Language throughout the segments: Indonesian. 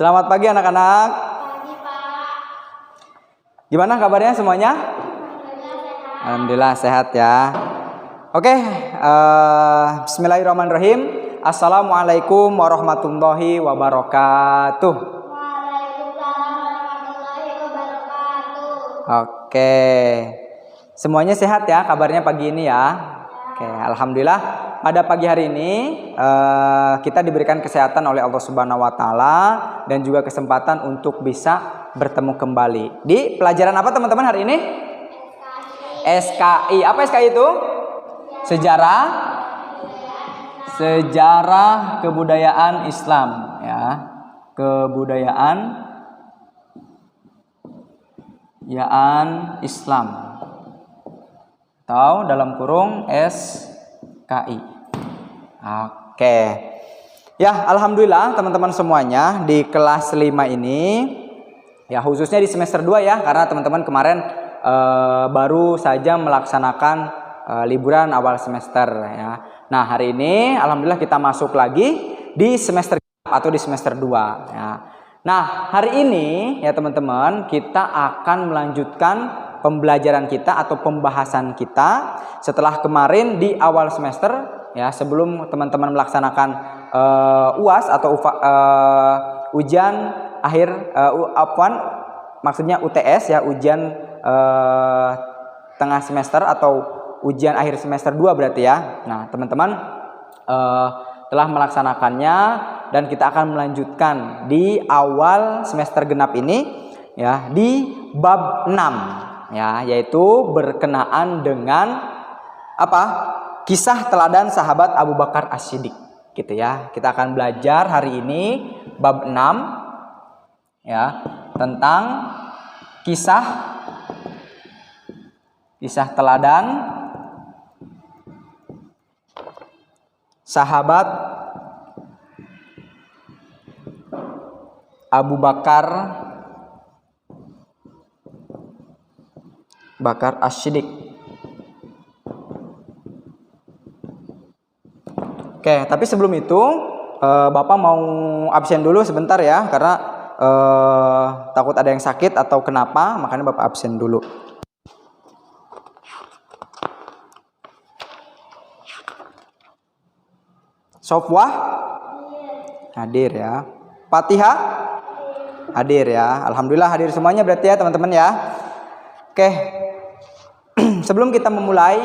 Selamat pagi anak-anak. Pagi, Pak. Gimana kabarnya semuanya? Alhamdulillah sehat ya. Oke, bismillahirrahmanirrahim. Assalamualaikum warahmatullahi wabarakatuh. Waalaikumsalam warahmatullahi wabarakatuh. Oke, semuanya sehat ya kabarnya pagi ini ya. Oke, alhamdulillah. Pada pagi hari ini kita diberikan kesehatan oleh Allah Subhanahu wa Ta'ala dan juga kesempatan untuk bisa bertemu kembali. Di pelajaran apa teman-teman hari ini? SKI. Apa SKI itu? Sejarah kebudayaan Islam ya. Kebudayaan Islam. Atau dalam kurung SKI. Oke. Ya, alhamdulillah teman-teman semuanya di kelas 5 ini ya khususnya di semester 2 ya, karena teman-teman kemarin baru saja melaksanakan liburan awal semester ya. Nah, hari ini alhamdulillah kita masuk lagi di semester atau di semester 2 ya. Nah, hari ini ya teman-teman, kita akan melanjutkan pembelajaran kita atau pembahasan kita setelah kemarin di awal semester ya, sebelum teman-teman melaksanakan UAS atau ujian akhir maksudnya UTS ya, ujian tengah semester atau ujian akhir semester 2 berarti ya. Nah, teman-teman telah melaksanakannya dan kita akan melanjutkan di awal semester genap ini ya, di bab 6 ya, yaitu berkenaan dengan apa? Kisah teladan sahabat Abu Bakar As-Siddiq gitu ya. Kita akan belajar hari ini bab 6 ya, tentang kisah teladan sahabat Abu Bakar As-Siddiq. Oke, tapi sebelum itu Bapak mau absen dulu sebentar ya, karena takut ada yang sakit atau kenapa, makanya Bapak absen dulu. Sofwah hadir ya. Fatihah hadir ya. Alhamdulillah hadir semuanya berarti ya teman-teman ya. Oke. Sebelum kita memulai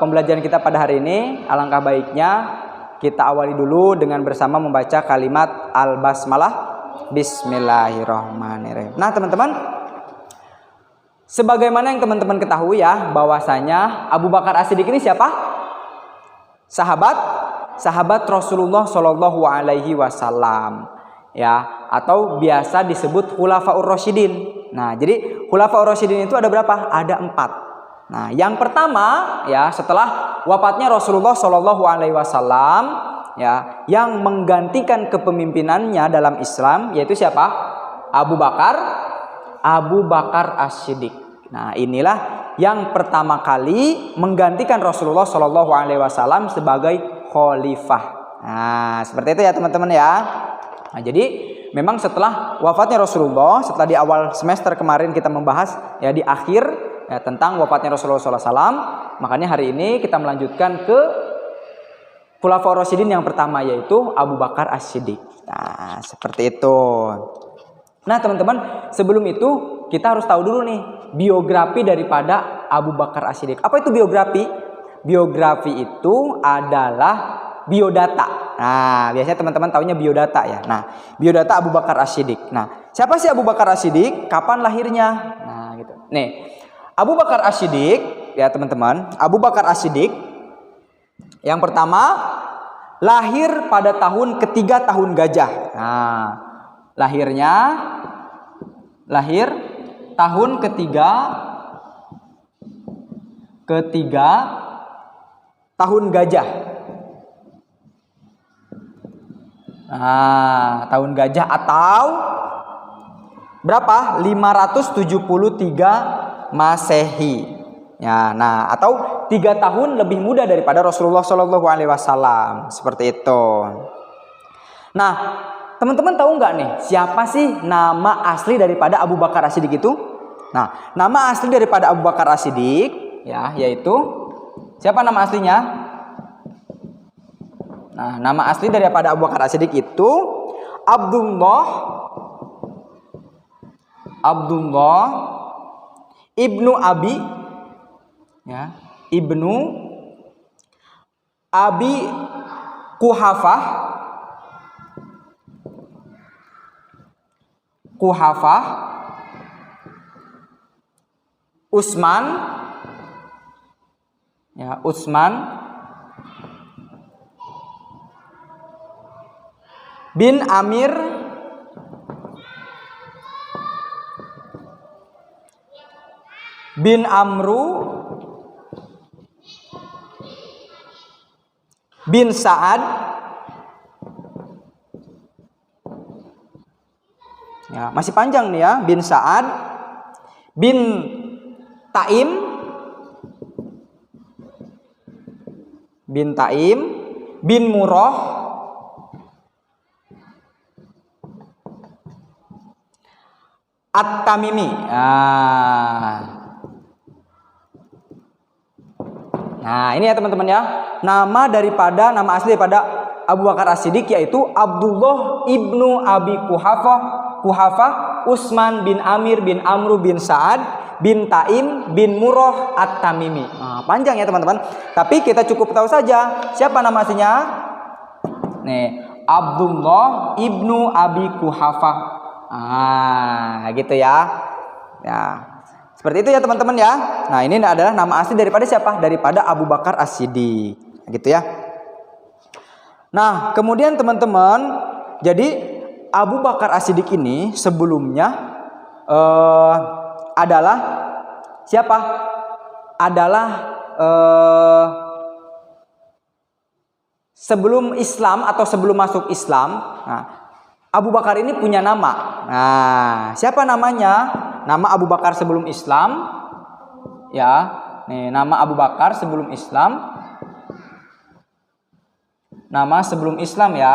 pembelajaran kita pada hari ini, alangkah baiknya kita awali dulu dengan bersama membaca kalimat al-basmalah. Bismillahirrahmanirrahim. Nah teman-teman, sebagaimana yang teman-teman ketahui ya, bahwasanya Abu Bakar As-Siddiq ini siapa? Sahabat Rasulullah Shallallahu Alaihi Wasallam ya, atau biasa disebut Khulafaur Rasyidin. Nah, jadi Khulafaur Rasyidin itu ada berapa? Ada 4. Nah, yang pertama ya, setelah wafatnya Rasulullah Shallallahu Alaihi Wasallam ya, yang menggantikan kepemimpinannya dalam Islam yaitu siapa? Abu Bakar As-Siddiq. Nah, inilah yang pertama kali menggantikan Rasulullah Shallallahu Alaihi Wasallam sebagai khalifah. Nah, seperti itu ya teman-teman ya. Nah, jadi memang setelah wafatnya Rasulullah, setelah di awal semester kemarin kita membahas ya di akhir ya, tentang wafatnya Rasulullah SAW, makanya hari ini kita melanjutkan ke Khulafaur Rasyidin yang pertama yaitu Abu Bakar As-Siddiq. Nah, seperti itu. Nah, teman-teman, sebelum itu kita harus tahu dulu nih biografi daripada Abu Bakar As-Siddiq. Apa itu biografi? Biografi itu adalah biodata. Nah, biasanya teman-teman taunya biodata ya. Nah, biodata Abu Bakar As-Siddiq. Nah, siapa sih Abu Bakar As-Siddiq? Kapan lahirnya? Nah, gitu. Nih, Abu Bakar As-Siddiq ya teman-teman, Abu Bakar As-Siddiq yang pertama lahir pada tahun ketiga tahun gajah. Nah, lahir tahun ketiga tahun gajah. Nah, tahun gajah atau berapa? 573 Masehi. Ya, nah, atau 3 tahun lebih muda daripada Rasulullah Shallallahu Alaihi Wasallam, seperti itu. Nah, teman-teman tahu nggak nih siapa sih nama asli daripada Abu Bakar As-Siddiq itu? Nah, nama asli daripada Abu Bakar As-Siddiq ya yaitu siapa nama aslinya? Nah, nama asli daripada Abu Bakar As-Siddiq itu Abdullah ibnu Abi ya, ibnu Abi Kuhafah Utsman ya, Utsman bin Amir bin Amru bin Sa'ad ya, masih panjang nih ya, bin Sa'ad bin Taim bin Murrah At-Tamimi. Nah, ini ya teman-teman ya. Nama asli daripada Abu Bakar As-Siddiq yaitu Abdullah ibnu Abi Kuhafah Utsman bin Amir bin Amru bin Sa'ad bin Taim bin Murrah At-Tamimi. Nah, panjang ya teman-teman. Tapi kita cukup tahu saja siapa nama aslinya. Nih, Abdullah ibnu Abi Kuhafah. Gitu ya. Ya. Seperti itu ya teman-teman ya. Nah, ini adalah nama asli daripada siapa? Daripada Abu Bakar As-Siddiq. Gitu ya. Nah, kemudian teman-teman, jadi Abu Bakar As-Siddiq ini sebelumnya adalah siapa? Adalah sebelum Islam atau sebelum masuk Islam. Nah, Abu Bakar ini punya nama. Nah, siapa namanya? Nama Abu Bakar sebelum Islam. Ya, nih nama Abu Bakar sebelum Islam. Nama sebelum Islam ya.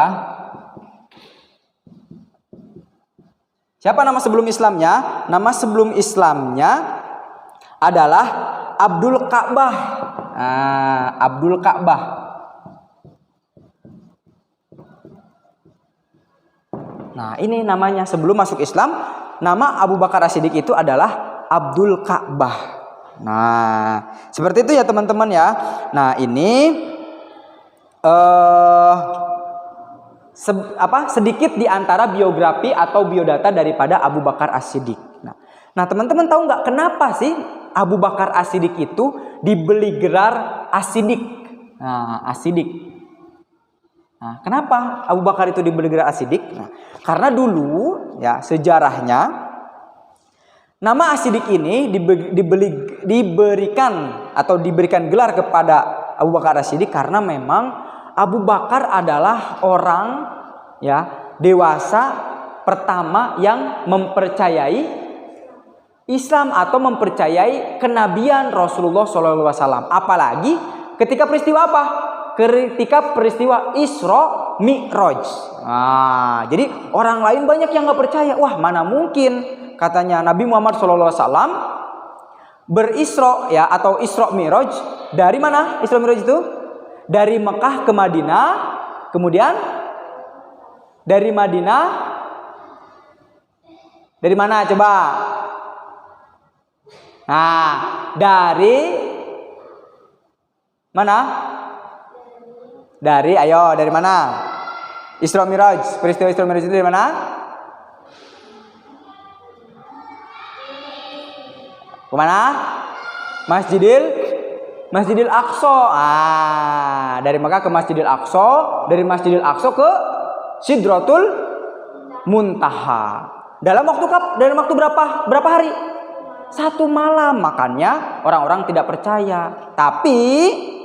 Siapa nama sebelum Islamnya? Nama sebelum Islamnya adalah Abdul Ka'bah. Abdul Ka'bah. Nah, ini namanya sebelum masuk Islam, nama Abu Bakar As-Siddiq itu adalah Abdul Ka'bah. Nah, seperti itu ya teman-teman ya. Nah, ini sedikit di antara biografi atau biodata daripada Abu Bakar As-Siddiq. Nah, teman-teman tahu nggak kenapa sih Abu Bakar As-Siddiq itu diberi gelar As-Siddiq? Nah, As-Siddiq. Nah, kenapa Abu Bakar itu diberi gelar As-Siddiq? Nah, karena dulu ya sejarahnya nama As-Siddiq ini diberikan gelar kepada Abu Bakar As-Siddiq karena memang Abu Bakar adalah orang ya dewasa pertama yang mempercayai Islam atau mempercayai kenabian Rasulullah SAW. Apalagi ketika peristiwa apa? Ketika peristiwa Isra Mi'raj. Nah, jadi orang lain banyak yang nggak percaya. Wah, mana mungkin katanya Nabi Muhammad SAW berisra ya atau Isra Mi'raj dari mana? Isra Mi'raj itu dari Mekah ke Madinah, kemudian dari Madinah dari mana coba? Nah, dari mana? Dari mana? Isra Mi'raj. Peristiwa Isra Mi'raj itu dari mana? Kemana? Masjidil Aqsa. Dari Mekah ke Masjidil Aqsa, dari Masjidil Aqsa ke Sidratul Muntaha. Dalam waktu berapa hari? 1 malam. Makanya orang-orang tidak percaya. Tapi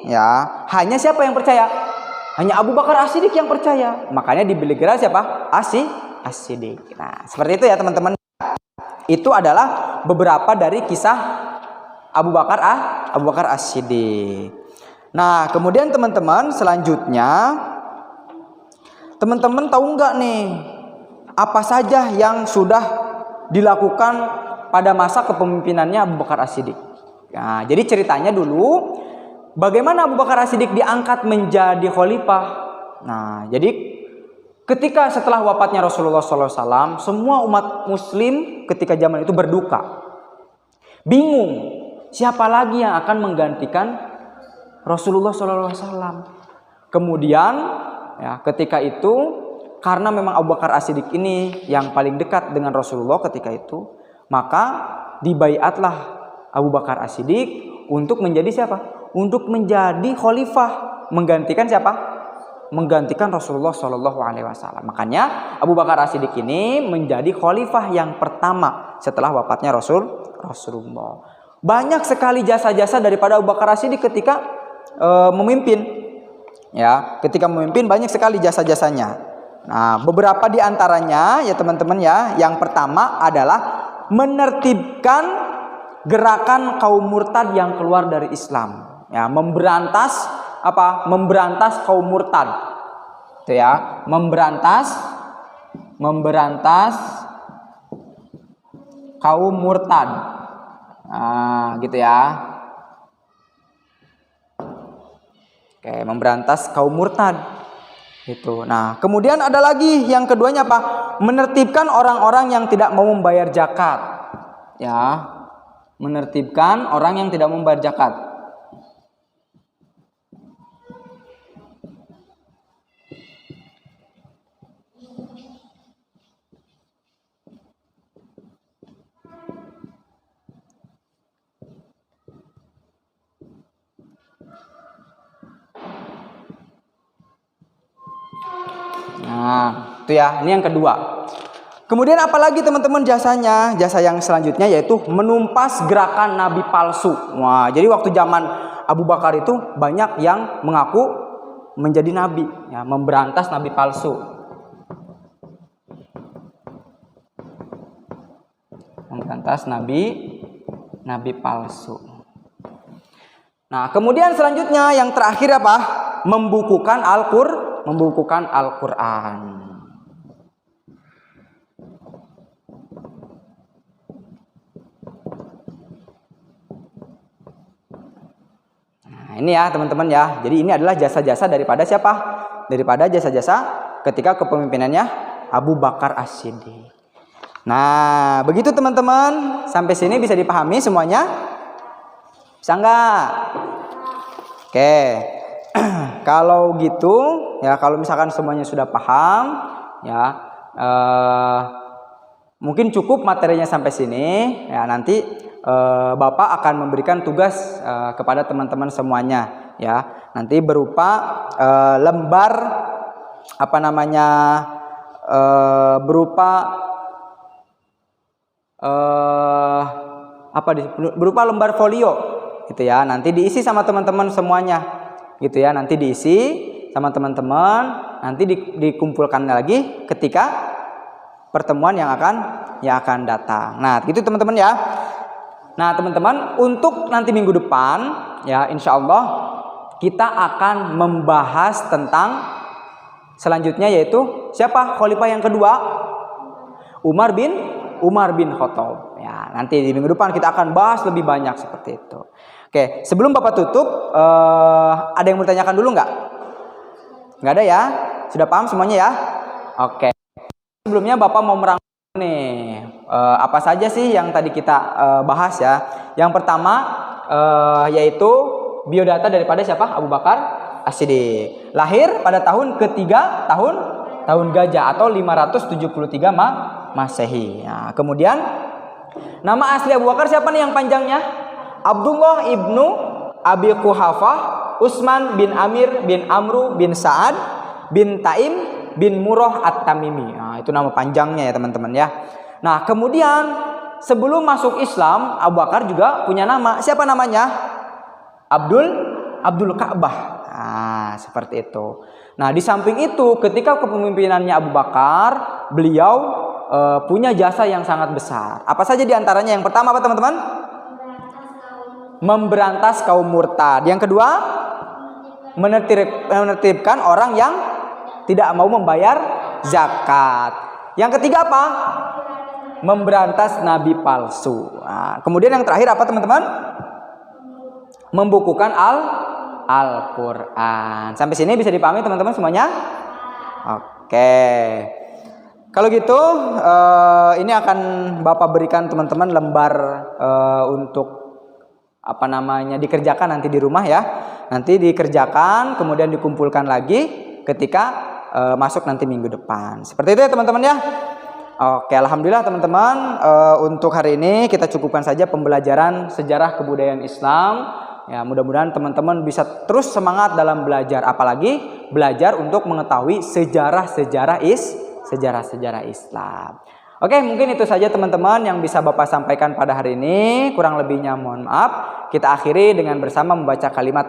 ya, hanya siapa yang percaya? Hanya Abu Bakar As-Siddiq yang percaya. Makanya diberi gelar siapa? As-Siddiq. Nah, seperti itu ya teman-teman. Itu adalah beberapa dari kisah Abu Bakar As-Siddiq. Nah, kemudian teman-teman selanjutnya, teman-teman tahu nggak nih apa saja yang sudah dilakukan pada masa kepemimpinannya Abu Bakar As-Siddiq. Nah, jadi ceritanya dulu bagaimana Abu Bakar As-Siddiq diangkat menjadi khalifah. Nah, jadi ketika setelah wafatnya Rasulullah SAW, semua umat Muslim ketika zaman itu berduka, bingung siapa lagi yang akan menggantikan Rasulullah SAW. Kemudian ya, ketika itu karena memang Abu Bakar As-Siddiq ini yang paling dekat dengan Rasulullah ketika itu, maka dibaiatlah Abu Bakar As-Siddiq untuk menjadi siapa? Untuk menjadi khalifah, menggantikan siapa? Menggantikan Rasulullah SAW. Makanya Abu Bakar As-Siddiq ini menjadi khalifah yang pertama setelah wafatnya Rasulullah. Banyak sekali jasa-jasa daripada Abu Bakar As-Siddiq ketika memimpin. Ya, ketika memimpin banyak sekali jasa-jasanya. Nah, beberapa di antaranya ya teman-teman ya, yang pertama adalah menertibkan gerakan kaum murtad yang keluar dari Islam. Ya, memberantas apa? Memberantas kaum murtad. Itu ya, memberantas kaum murtad. Nah, gitu ya. Oke, memberantas kaum murtad. Itu. Nah, kemudian ada lagi yang keduanya apa? Menertibkan orang-orang yang tidak mau membayar zakat. Ya. Menertibkan orang yang tidak mau membayar zakat. Nah, itu ya, ini yang kedua. Kemudian apalagi teman-teman jasanya? Jasa yang selanjutnya yaitu menumpas gerakan nabi palsu. Wah, jadi waktu zaman Abu Bakar itu banyak yang mengaku menjadi nabi, ya, memberantas nabi palsu. Memberantas nabi palsu. Nah, kemudian selanjutnya yang terakhir apa? Membukukan Al-Quran. Nah, ini ya teman-teman ya. Jadi ini adalah jasa-jasa daripada siapa? Daripada jasa-jasa ketika kepemimpinannya Abu Bakar As-Siddiq. Nah, begitu teman-teman. Sampai sini bisa dipahami semuanya? Bisa enggak? Oke. Kalau gitu ya, kalau misalkan semuanya sudah paham ya, mungkin cukup materinya sampai sini ya. Nanti Bapak akan memberikan tugas kepada teman-teman semuanya ya. Nanti berupa lembar apa namanya, berupa lembar folio gitu ya. Nanti diisi sama teman-teman semuanya gitu ya. Nanti diisi sama teman-teman, nanti dikumpulkan lagi ketika pertemuan yang akan datang. Nah, gitu teman-teman ya. Nah, teman-teman, untuk nanti minggu depan ya, insya Allah kita akan membahas tentang selanjutnya yaitu siapa khalifah yang kedua? Umar bin Khattab. Ya, nanti di minggu depan kita akan bahas lebih banyak seperti itu. Oke, sebelum Bapak tutup, ada yang mau ditanyakan dulu nggak? Nggak ada ya? Sudah paham semuanya ya? Oke. Sebelumnya Bapak mau merangkum nih, apa saja sih yang tadi kita bahas ya? Yang pertama yaitu biodata daripada siapa? Abu Bakar As-Siddiq. Lahir pada tahun ketiga tahun gajah atau 573 Masehi. Nah, kemudian nama asli Abu Bakar siapa nih yang panjangnya? Abdullah ibnu Abi Quhafah, Utsman bin Amir bin Amru bin Sa'ad bin Taim bin Murrah At-Tamimi. Nah, itu nama panjangnya ya teman-teman ya. Nah, kemudian sebelum masuk Islam, Abu Bakar juga punya nama. Siapa namanya? Abdul Ka'bah. Nah, seperti itu. Nah, di samping itu ketika kepemimpinannya Abu Bakar, beliau punya jasa yang sangat besar. Apa saja diantaranya? Yang pertama apa teman-teman? Memberantas kaum murtad. Yang kedua, menertibkan orang yang tidak mau membayar zakat. Yang ketiga apa? Memberantas nabi palsu. Nah, kemudian yang terakhir apa teman-teman? Membukukan Al-Quran. Sampai sini bisa dipahami teman-teman semuanya? Oke. Kalau gitu ini akan Bapak berikan teman-teman lembar untuk apa namanya dikerjakan nanti di rumah ya. Nanti dikerjakan kemudian dikumpulkan lagi ketika masuk nanti minggu depan. Seperti itu ya teman-teman ya. Oke, alhamdulillah teman-teman untuk hari ini kita cukupkan saja pembelajaran sejarah kebudayaan Islam. Ya, mudah-mudahan teman-teman bisa terus semangat dalam belajar, apalagi belajar untuk mengetahui sejarah-sejarah Islam. Oke, mungkin itu saja teman-teman yang bisa Bapak sampaikan pada hari ini. Kurang lebihnya mohon maaf. Kita akhiri dengan bersama membaca kalimat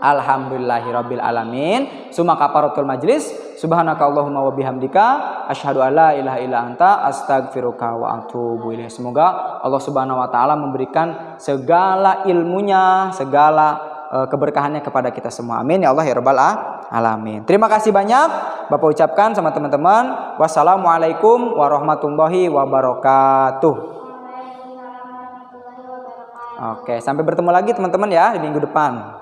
Alhamdulillahirabbil alamin. Summa kafaratul majlis. Subhanakallahumma wa bihamdika asyhadu alla ilaha illa anta astaghfiruka wa atubu ilaik. Semoga Allah Subhanahu wa taala memberikan segala ilmunya, segala keberkahannya kepada kita semua. Amin ya Allah ya rabbal alamin. Terima kasih banyak Bapak ucapkan sama teman-teman. Wassalamualaikum warahmatullahi wabarakatuh. Oke, sampai bertemu lagi teman-teman ya di minggu depan.